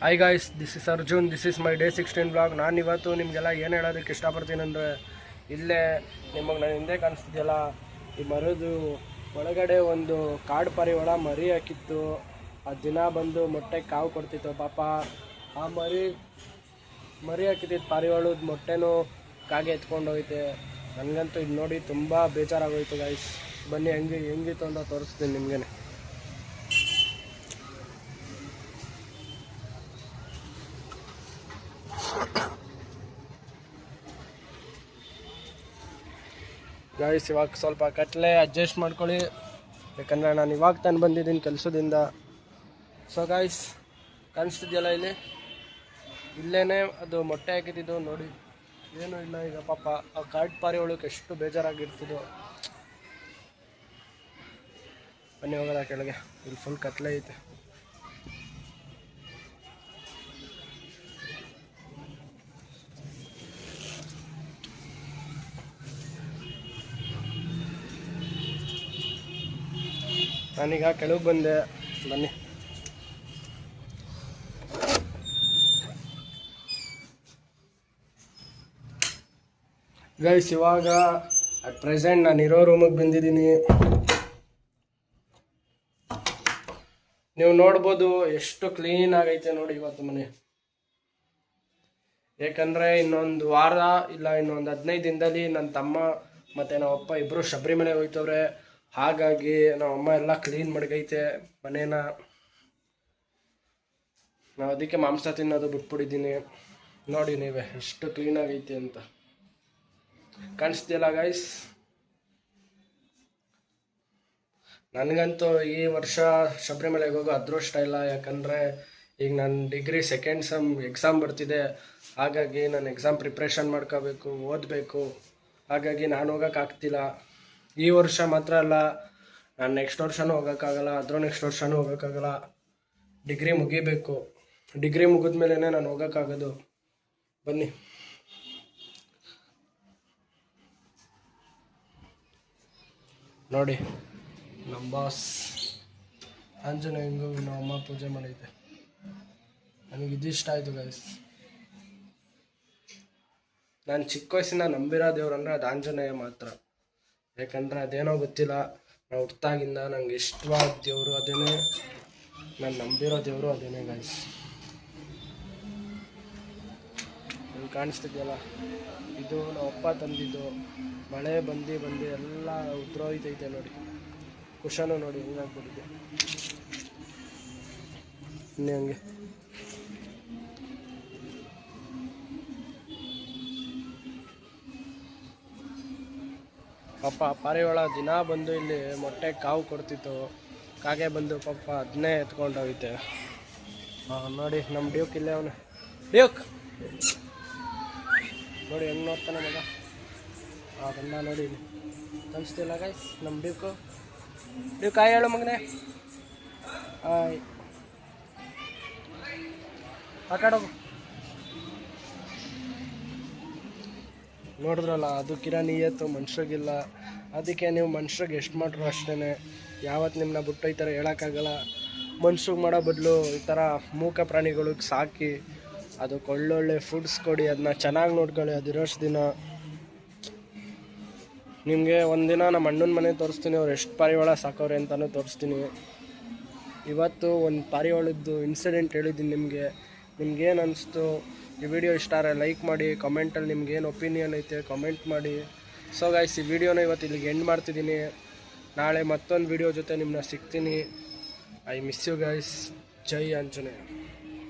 Hi guys, this is Arjun. This is my day 16 blog. ನಾನು ಇವತ್ತು ನಿಮಗೆಲ್ಲ ಏನು ಹೇಳೋದಕ್ಕೆ ಇಷ್ಟಪಡ್ತೀನಿ ಅಂದರೆ, ಇಲ್ಲೇ ನಿಮಗೆ ನಾನು ಹಿಂದೆ ಕಾಣಿಸ್ತಿದೆಯಲ್ಲ, ಈ ಮರದು ಒಳಗಡೆ ಒಂದು ಕಾಡು ಪಾರಿವಾಳ ಮರಿ ಹಾಕಿತ್ತು. ಆ ದಿನ ಬಂದು ಮೊಟ್ಟೆ ಕಾವು ಕೊಡ್ತಿತ್ತು. ಪಾಪ ಆ ಮರಿ ಹಾಕಿದ್ದಿದ್ದು ಪಾರಿವಾಳದ ಮೊಟ್ಟೆನೂ ಕಾಗೆ ಎತ್ಕೊಂಡು ಹೋಯ್ತೆ. ನನಗಂತೂ ಇದು ನೋಡಿ ತುಂಬ ಬೇಜಾರಾಗೋಯ್ತು ಗಾಯ್ಸ್. ಬನ್ನಿ ಹೆಂಗಿತ್ತು ಅಂತ ತೋರಿಸ್ತೀನಿ ನಿಮಗೇನೆ. ಗಾಯ್ಸ್, ಇವಾಗ ಸ್ವಲ್ಪ ಕತ್ಲೆ ಅಡ್ಜಸ್ಟ್ ಮಾಡ್ಕೊಳ್ಳಿ, ಯಾಕಂದರೆ ನಾನು ಇವಾಗ ತಾನು ಬಂದಿದ್ದೀನಿ ಕೆಲಸದಿಂದ. ಸೊ ಗಾಯ್ಸ್, ಕಾಣಿಸ್ತಿದೆಯಲ್ಲ ಇಲ್ಲೇ ಅದು ಮೊಟ್ಟೆ ಹಾಕಿದ್ದು ನೋಡಿ. ಏನೂ ಇಲ್ಲ ಈಗ. ಪಾಪ ಆ ಕಾಡು ಪಾರಿವಾಳಕ್ಕೆ ಎಷ್ಟು ಬೇಜಾರಾಗಿರ್ತಿದ್ದು. ಬನ್ನಿ ಹೋಗೋದ ಕೆಳಗೆ, ಇಲ್ಲಿ ಫುಲ್ ಕತ್ಲೆ ಐತೆ. ನಾನೀಗ ಕೆಳಗೆ ಬಂದೆ, ಬನ್ನಿ. ಗೈಸ್, ಇವಾಗ ಅಟ್ ಪ್ರೆಸೆಂಟ್ ನಾನು ಇರೋ ರೂಮಿಗೆ ಬಂದಿದ್ದೀನಿ. ನೀವು ನೋಡ್ಬೋದು ಎಷ್ಟು ಕ್ಲೀನ್ ಆಗೈತೆ ನೋಡಿ ಇವತ್ತು ಮನೆ. ಯಾಕಂದರೆ ಇನ್ನೊಂದು ವಾರ ಇಲ್ಲ ಇನ್ನೊಂದು 15 ದಿನದಲ್ಲಿ ನನ್ನ ತಮ್ಮ ಮತ್ತು ನಮ್ಮಪ್ಪ ಇಬ್ಬರು ಶಬರಿಮಲೆಗೆ ಹೋಗ್ತವ್ರೆ. ಹಾಗಾಗಿ ನಮ್ಮಮ್ಮ ಎಲ್ಲ ಕ್ಲೀನ್ ಮಡಗೈತೆ ಮನೇನ. ನಾವು ಅದಕ್ಕೆ ಮಾಂಸ ತಿನ್ನೋದು ಬಿಟ್ಬಿಟ್ಟಿದ್ದೀನಿ. ನೋಡಿ ನೀವೇ ಎಷ್ಟು ಕ್ಲೀನಾಗೈತೆ ಅಂತ. ಕಾಣಿಸ್ತಿಲ್ಲ ಗೈಸ್? ನನಗಂತೂ ಈ ವರ್ಷ ಶಬರಿಮಲೆಗೆ ಹೋಗೋ ಅದೃಷ್ಟ ಇಲ್ಲ. ಯಾಕಂದರೆ ಈಗ ನನ್ನ ಡಿಗ್ರಿ ಸೆಕೆಂಡ್ ಸೆಮ್ ಎಕ್ಸಾಮ್ ಬರ್ತಿದೆ. ಹಾಗಾಗಿ ನಾನು ಎಕ್ಸಾಮ್ ಪ್ರಿಪ್ರೇಷನ್ ಮಾಡ್ಕೋಬೇಕು, ಓದಬೇಕು. ಹಾಗಾಗಿ ನಾನು ಹೋಗೋಕ್ಕಾಗ್ತಿಲ್ಲ. ಈ ವರ್ಷ ಮಾತ್ರ ಅಲ್ಲ, ನಾನು ನೆಕ್ಸ್ಟ್ ವರ್ಷನೂ ಹೋಗೋಕ್ಕಾಗಲ್ಲ, ಅದ್ರ ನೆಕ್ಸ್ಟ್ ವರ್ಷನೂ ಹೋಗೋಕ್ಕಾಗಲ್ಲ. ಡಿಗ್ರಿ ಮುಗಿಬೇಕು. ಡಿಗ್ರಿ ಮುಗಿದ ಮೇಲೇ ನಾನು ಹೋಗೋಕ್ಕಾಗೋದು. ಬನ್ನಿ. ನೋಡಿ ನಮ್ಮ ಬಾಸ್ ಆಂಜನೇಯಂಗೂ ನಮ್ಮ ಅಮ್ಮ ಪೂಜೆ ಮಾಡೈತೆ. ನನಗೆ ಇದಿಷ್ಟ ಆಯಿತು ಗೈಸ್. ನಾನು ಚಿಕ್ಕ ವಯಸ್ಸಿನ ನಂಬಿರೋ ದೇವ್ರು ಅಂದರೆ ಅದು ಆಂಜನೇಯ ಮಾತ್ರ. ಯಾಕಂದರೆ ಅದೇನೋ ಗೊತ್ತಿಲ್ಲ, ನಾವು ಹುಟ್ಟಾಗಿಂದ ನಂಗೆ ಇಷ್ಟವಾದ ದೇವರು ಅದೇನೇ, ನಾನು ನಂಬಿರೋ ದೇವರು ಅದೇನೇ ಗೈಸ್. ನಿಮ್ಗೆ ಕಾಣಿಸ್ತಿದೆಯಲ್ಲ, ಇದು ನಮ್ಮ ಅಪ್ಪ ತಂದಿದ್ದು. ಮಳೆ ಬಂದು ಎಲ್ಲ ಉದ್ರೋಯ್ತೈತೆ ನೋಡಿ. ಕುಶನೂ ನೋಡಿ ಹೆಂಗಾಗ್ಬಿಟ್ಟಿದೆ. ಇನ್ನೇ ಹಂಗೆ ಪಾಪ ಪಾರಿವಾಳ ದಿನ ಬಂದು ಇಲ್ಲಿ ಮೊಟ್ಟೆ ಕಾವು ಕೊಡ್ತಿತ್ತು. ಕಾಗೆ ಬಂದು ಪಾಪ ಅದನ್ನೇ ಎತ್ಕೊಂಡು ಹೋಗುತ್ತೆ. ನೋಡಿ ನಮ್ಮ ಡ್ಯೂಕ್ ಇಲ್ಲೇ ಅವನು. ಡ್ಯೂಕ್ ನೋಡಿ ಹೆಂಗೆ ನೋಡ್ತಾನೆ ಮಗ. ಅದನ್ನ ನೋಡಿ ಕಾಣಿಸ್ತಿಲ್ಲ ಗೈಸ್ ನಮ್ಮ ಡ್ಯೂಕ್. ಕಾಯಿ ಹೇಳು ಮಗನೇ. ಆಯ್ ಆಟಾಡೋದು ನೋಡಿದ್ರಲ್ಲ, ಅದು ಕಿರಾಣಿಯತ್ತು ಮನುಷ್ಯರಿಗಿಲ್ಲ. ಅದಕ್ಕೆ ನೀವು ಮನುಷ್ಯರಿಗೆ ಎಷ್ಟು ಮಾಡ್ರು ಅಷ್ಟೇ. ಯಾವತ್ತು ನಿಮ್ಮನ್ನ ಬಿಟ್ಟೋಯ್ತಾರೆ ಹೇಳೋಕ್ಕಾಗಲ್ಲ. ಮನುಷ್ಯಗೆ ಮಾಡೋ ಬದಲು ಈ ಥರ ಮೂಕ ಪ್ರಾಣಿಗಳಿಗೆ ಸಾಕಿ ಅದಕ್ಕೆ ಒಳ್ಳೊಳ್ಳೆ ಫುಡ್ಸ್ ಕೊಡಿ, ಅದನ್ನ ಚೆನ್ನಾಗಿ ನೋಡ್ಕೊಳ್ಳಿ. ಅದಿರೋಷ್ಟು ದಿನ ನಿಮಗೆ ಒಂದಿನ ನಮ್ಮ ಅಣ್ಣನ ಮನೆ ತೋರಿಸ್ತೀನಿ, ಅವ್ರು ಎಷ್ಟು ಪಾರಿವಾಳ ಸಾಕೋರೆ ಅಂತಲೂ ತೋರಿಸ್ತೀನಿ. ಇವತ್ತು ಒಂದು ಪಾರಿವಾಳದ್ದು ಇನ್ಸಿಡೆಂಟ್ ಹೇಳಿದ್ದೀನಿ ನಿಮಗೆ. ನಿಮ್ಗೇನು ಅನಿಸ್ತು? ಈ ವಿಡಿಯೋ ಇಷ್ಟ ಆದರೆ ಲೈಕ್ ಮಾಡಿ, ಕಮೆಂಟಲ್ಲಿ ನಿಮ್ಗೇನು ಒಪಿನಿಯನ್ ಐತೆ ಕಮೆಂಟ್ ಮಾಡಿ. ಸೊ ಗೈಸ್, ಈ ವಿಡಿಯೋನ ಇವತ್ತು ಇಲ್ಲಿಗೆ ಎಂಡ್ ಮಾಡ್ತಿದ್ದೀನಿ. ನಾಳೆ ಮತ್ತೊಂದು ವಿಡಿಯೋ ಜೊತೆ ನಿಮ್ಮನ್ನ ಸಿಗ್ತೀನಿ. I miss you guys. ಜೈ ಆಂಜನೇಯ.